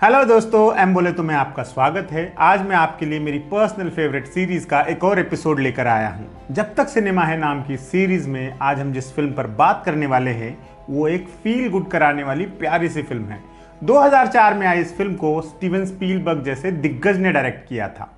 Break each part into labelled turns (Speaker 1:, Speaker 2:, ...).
Speaker 1: Hello दोस्तों, M बोले तो में आपका स्वागत है। आज मैं आपके लिए मेरी पर्सनल फेवरेट सीरीज का एक और एपिसोड लेकर आया हूं। जब तक सिनेमा है नाम की सीरीज में आज हम जिस फिल्म पर बात करने वाले हैं वो एक फील गुड कराने वाली प्यारी सी फिल्म है। 2004 में आई इस फिल्म को स्टीवन स्पीलबर्ग जैसे दिग्गज ने डायरेक्ट किया था।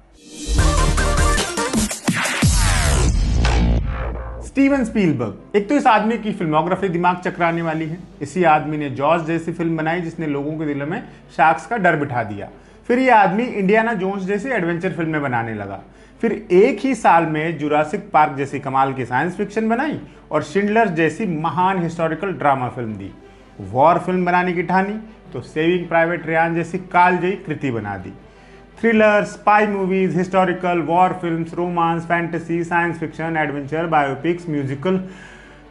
Speaker 1: स्टीवन स्पीलबर्ग, एक तो इस आदमी की फिल्मोग्राफी दिमाग चकराने वाली है। इसी आदमी ने जॉर्ज जैसी फिल्म बनाई जिसने लोगों के दिलों में शार्क्स का डर बिठा दिया। फिर ये आदमी इंडियाना जोन्स जैसी एडवेंचर फिल्में बनाने लगा। फिर एक ही साल में जुरासिक पार्क जैसी कमाल की साइंस फिक्शन बनाई और शिंडलर जैसी महान हिस्टोरिकल ड्रामा फिल्म दी। वॉर फिल्म बनाने की ठानी तो सेविंग प्राइवेट रियान जैसी कालजयी कृति बना दी। Thriller, spy movies, historical, war films, romance, fantasy, science fiction, adventure, biopics, musical,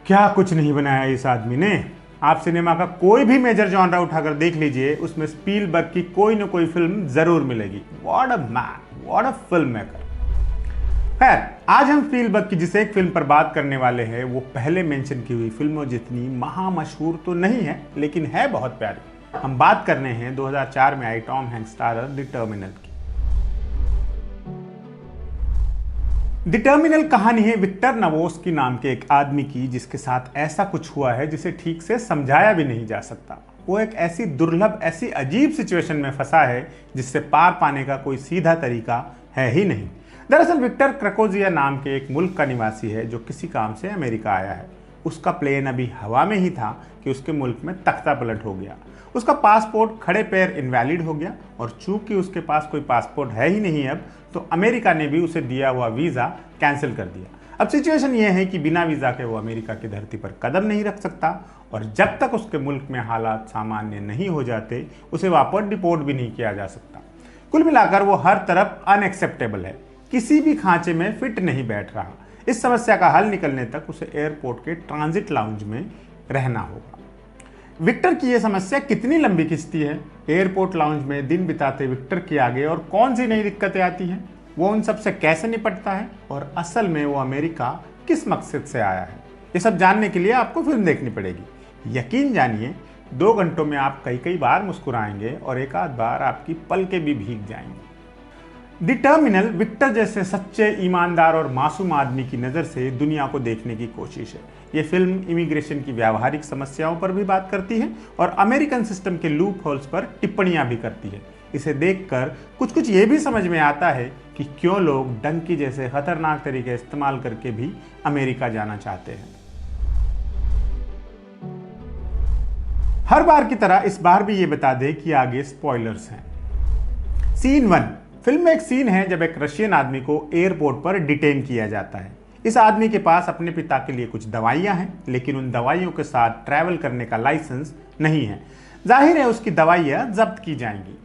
Speaker 1: क्या कुछ नहीं बनाया इस आदमी ने। आप सिनेमा का कोई भी मेजर जॉनरा उठाकर देख लीजिए, उसमें स्पीलबर्ग की कोई न कोई फिल्म जरूर मिलेगी। What a man, what a film maker. खैर, आज हम स्पीलबर्ग की जिस एक फिल्म पर बात करने वाले हैं वो पहले मेंशन की हुई फिल्मों जितनी महामशहूर तो नहीं है, लेकिन है बहुत प्यारी। हम बात कर रहे हैं 2004 में आई Tom Hanks starrer the terminal की। द टर्मिनल कहानी है विक्टर नवोस्की नाम के एक आदमी की जिसके साथ ऐसा कुछ हुआ है जिसे ठीक से समझाया भी नहीं जा सकता। वो एक ऐसी दुर्लभ, ऐसी अजीब सिचुएशन में फंसा है जिससे पार पाने का कोई सीधा तरीका है ही नहीं। दरअसल विक्टर क्रकोजिया नाम के एक मुल्क का निवासी है जो किसी काम से अमेरिका आया है। उसका प्लेन अभी हवा में ही था कि उसके मुल्क में तख्ता पलट हो गया। उसका पासपोर्ट खड़े पैर इनवैलिड हो गया और चूंकि उसके पास कोई पासपोर्ट है ही नहीं अब, तो अमेरिका ने भी उसे दिया हुआ वीज़ा कैंसिल कर दिया। अब सिचुएशन ये है कि बिना वीज़ा के वो अमेरिका की धरती पर कदम नहीं रख सकता और जब तक उसके मुल्क में हालात सामान्य नहीं हो जाते उसे वापस डिपोर्ट भी नहीं किया जा सकता। कुल मिलाकर वो हर तरफ अनएक्सेप्टेबल है, किसी भी खांचे में फिट नहीं बैठ रहा। इस समस्या का हल निकलने तक उसे एयरपोर्ट के ट्रांजिट लाउंज में रहना होगा। विक्टर की यह समस्या कितनी लंबी खिंचती है, एयरपोर्ट लाउंज में दिन बिताते विक्टर के आगे और कौन सी नई दिक्कतें आती हैं, वो उन सब से कैसे निपटता है और असल में वो अमेरिका किस मकसद से आया है, ये सब जानने के लिए आपको फिल्म देखनी पड़ेगी। यकीन जानिए 2 घंटों में आप कई बार मुस्कुराएंगे और एक आध बार आपकी पलकें भी भीग जाएंगी। द टर्मिनल विक्टर जैसे सच्चे, ईमानदार और मासूम आदमी की नज़र से दुनिया को देखने की कोशिश है। ये फिल्म इमिग्रेशन की व्यावहारिक समस्याओं पर भी बात करती है और अमेरिकन सिस्टम के लूप होल्स पर टिप्पणियां भी करती है। इसे देखकर कुछ ये भी समझ में आता है कि क्यों लोग डंकी जैसे खतरनाक तरीके इस्तेमाल करके भी अमेरिका जाना चाहते हैं। हर बार की तरह इस बार भी ये बता दें कि आगे स्पॉयलर्स हैं। सीन 1। फिल्म में एक सीन है जब एक रशियन आदमी को एयरपोर्ट पर डिटेन किया जाता है। इस आदमी के पास अपने पिता के लिए कुछ दवाइयां हैं, लेकिन उन दवाइयों के साथ ट्रैवल करने का लाइसेंस नहीं है। जाहिर है उसकी दवाइयां जब्त की जाएंगी।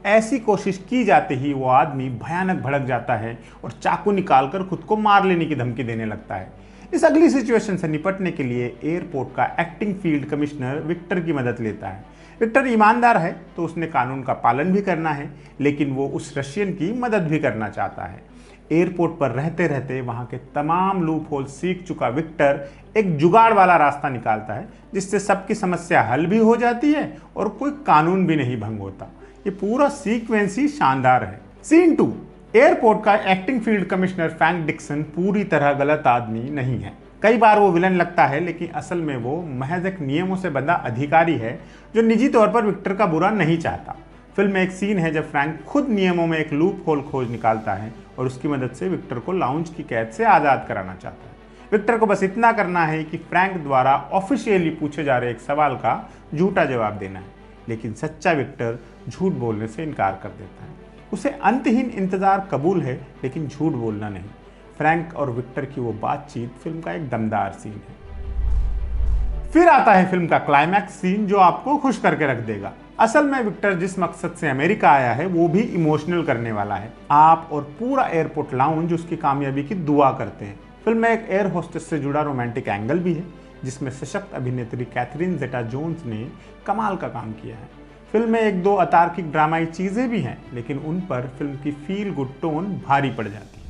Speaker 1: ऐसी कोशिश की जाते ही वो आदमी भयानक भड़क जाता है और चाकू निकालकर खुद को मार लेने की धमकी देने लगता है। इस अगली सिचुएशन से निपटने के लिए एयरपोर्ट का एक्टिंग फील्ड कमिश्नर विक्टर की मदद लेता है। विक्टर ईमानदार है तो उसने कानून का पालन भी करना है, लेकिन वो उस रशियन की मदद भी करना चाहता है। एयरपोर्ट पर रहते रहते वहां के तमाम लूप होल सीख चुका विक्टर एक जुगाड़ वाला रास्ता निकालता है जिससे सबकी समस्या हल भी हो जाती है और कोई कानून भी नहीं भंग होता। ये पूरा सीक्वेंस ही शानदार है। सीन 2। एयरपोर्ट का acting field commissioner Frank Dixon पूरी तरह गलत आदमी नहीं है। कई बार वो विलन लगता है, लेकिन असल में वो महज एक नियमों से बंधा अधिकारी है जो निजी तौर पर विक्टर का बुरा नहीं चाहता। फिल्म में एक सीन है जब फ्रैंक खुद नियमों में एक लूप होल खोज निकालता है और उसकी मदद से विक्टर को लाउंज की कैद से आज़ाद कराना चाहता है। विक्टर को बस इतना करना है कि फ्रैंक द्वारा ऑफिशियली पूछे जा रहे एक सवाल का झूठा जवाब देना है, लेकिन सच्चा विक्टर झूठ बोलने से इनकार कर देता है। उसे अंतहीन इंतजार कबूल है, लेकिन झूठ बोलना नहीं। फ्रैंक और विक्टर की वो बातचीत फिल्म का एक दमदार सीन है। फिर आता है फिल्म का क्लाइमैक्स सीन जो आपको खुश करके रख देगा। असल में विक्टर जिस मकसद से अमेरिका आया है वो भी इमोशनल करने वाला है। आप और पूरा एयरपोर्ट लाउंज उसकी कामयाबी की दुआ करते हैं। फिल्म में एक एयर होस्टेस से जुड़ा रोमांटिक एंगल भी है जिसमें सशक्त अभिनेत्री कैथरीन जेटा-जोन्स ने कमाल का काम किया है। फिल्म में 1-2 अतार्किक ड्रामाई चीजें भी हैं, लेकिन उन पर फिल्म की फील गुड टोन भारी पड़ जाती है।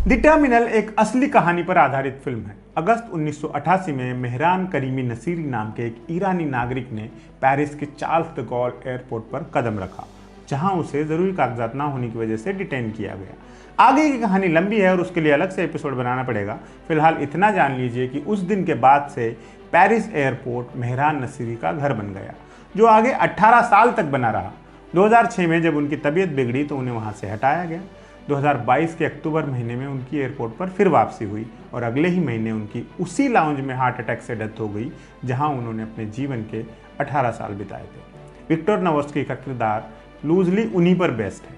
Speaker 1: द टर्मिनल एक असली कहानी पर आधारित फिल्म है। अगस्त 1988 में मेहरान करीमी नसीरी नाम के एक ईरानी नागरिक ने पेरिस के चार्ल्स द गॉल एयरपोर्ट पर कदम रखा, जहां उसे ज़रूरी कागजात ना होने की वजह से डिटेन किया गया। आगे की कहानी लंबी है और उसके लिए अलग से एपिसोड बनाना पड़ेगा। फिलहाल इतना जान लीजिए कि उस दिन के बाद से पेरिस एयरपोर्ट मेहरान नसीरी का घर बन गया, जो आगे 18 साल तक बना रहा। 2006 में जब उनकी तबीयत बिगड़ी तो उन्हें वहां से हटाया गया। 2022 के अक्टूबर महीने में उनकी एयरपोर्ट पर फिर वापसी हुई और अगले ही महीने उनकी उसी लाउंज में हार्ट अटैक से डेथ हो गई, जहां उन्होंने अपने जीवन के 18 साल बिताए थे। विक्टर नवोस्की का किरदार लूजली उन्हीं पर बेस्ड है।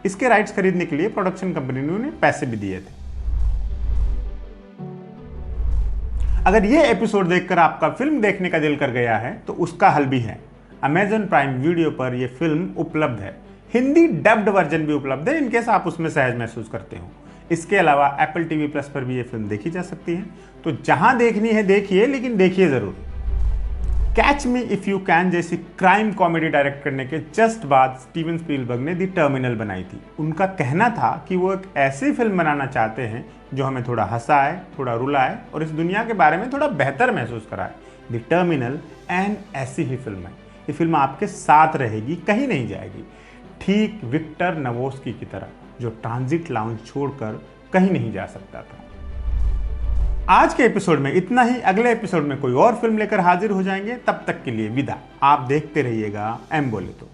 Speaker 1: इसके राइट्स खरीदने के लिए प्रोडक्शन कंपनी ने उन्हें पैसे भी दिए थे। अगर ये एपिसोड देखकर आपका फिल्म देखने का दिल कर गया है तो उसका हल भी है। Amazon प्राइम वीडियो पर यह फिल्म उपलब्ध है। हिंदी डब्ड वर्जन भी उपलब्ध है, इनकेस आप उसमें सहज महसूस करते हो। इसके अलावा एप्पल टीवी प्लस पर भी ये फिल्म देखी जा सकती है। तो जहां देखनी है देखिए, लेकिन देखिए जरूर। Catch me if you can जैसी क्राइम कॉमेडी डायरेक्ट करने के जस्ट बाद स्टीवन स्पीलबर्ग ने दी टर्मिनल बनाई थी। उनका कहना था कि वो एक ऐसी फिल्म बनाना चाहते हैं जो हमें थोड़ा हंसाए, थोड़ा रुलाए और इस दुनिया के बारे में थोड़ा बेहतर महसूस कराए। दी टर्मिनल एंड ऐसी ही फिल्म है। ये फिल्म आपके साथ रहेगी, कहीं नहीं जाएगी, ठीक विक्टर नवोस्की की तरह, जो ट्रांजिट लाउंज छोड़कर कहीं नहीं जा सकता था। आज के एपिसोड में इतना ही। अगले एपिसोड में कोई और फिल्म लेकर हाजिर हो जाएंगे। तब तक के लिए विदा। आप देखते रहिएगा एम बोले तो।